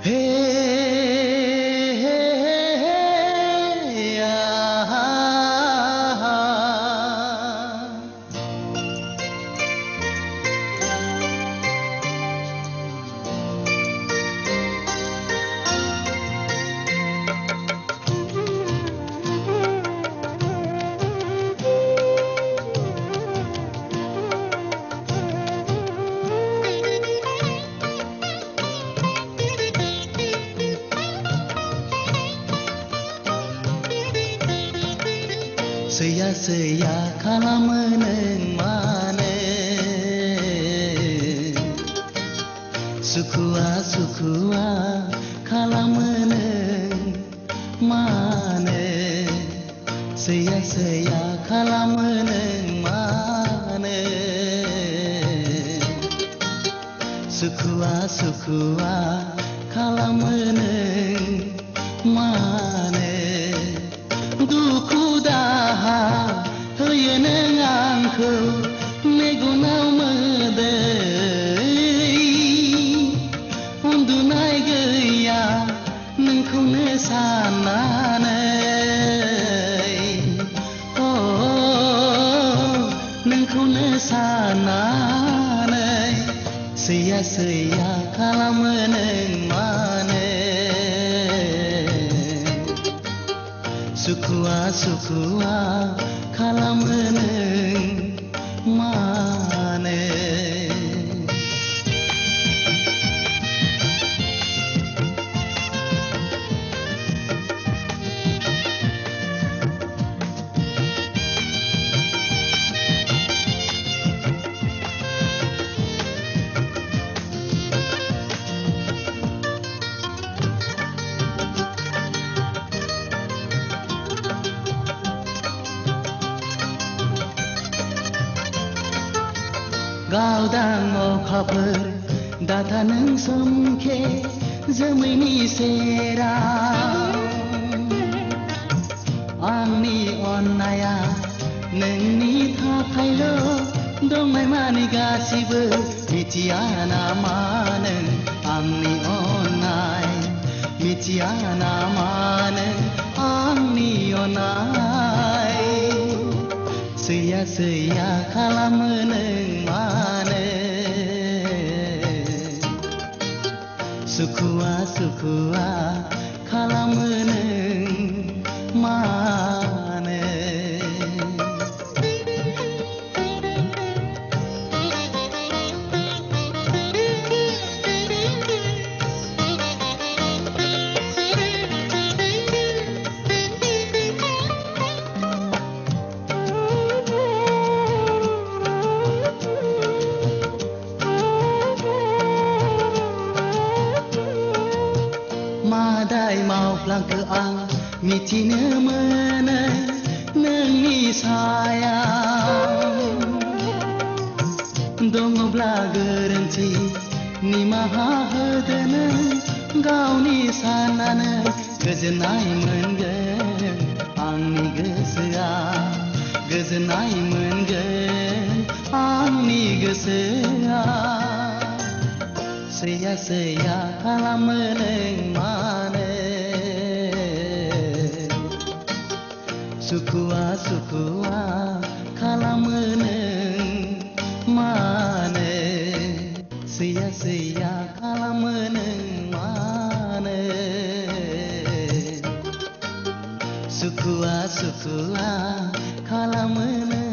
Hey, hey, ah. Seya-seya kalameneng mane Sukua-sukua kalameneng mane Seya-seya kalameneng mane Sukua-sukua kalameneng mane Duku daha hoyeneng angkau megunau medei Undunai gaya nengkau sananai Oh nengkau sananai Seya-seya kalameneng mane Sukua-sukua kalameneng mane Gaudang अखाफोर दाथा नों सोमखे जोमैनि सेराव आंनि अननाया नोंनि थाखायल' दंनाय मानि गासिबो मिथिया नामा नों आंनि अननाय मिथिया नामा नों आंनि अननाय Seya-seya kalameneng mane Sukua-sukua kalameneng mane Madai mauflangke ang mitine menai nengni sayang Dongobla gerenti nimaha hodeneng gauni sanane goजोननाय मोनगोन आंनि गोसोआ गोजोननाय मोनगोन आंनि गोसोआ Seya-seya kalameneng mane Sukua-sukua kalameneng mane Seya-seya kalameneng mane Sukua-sukua kalameneng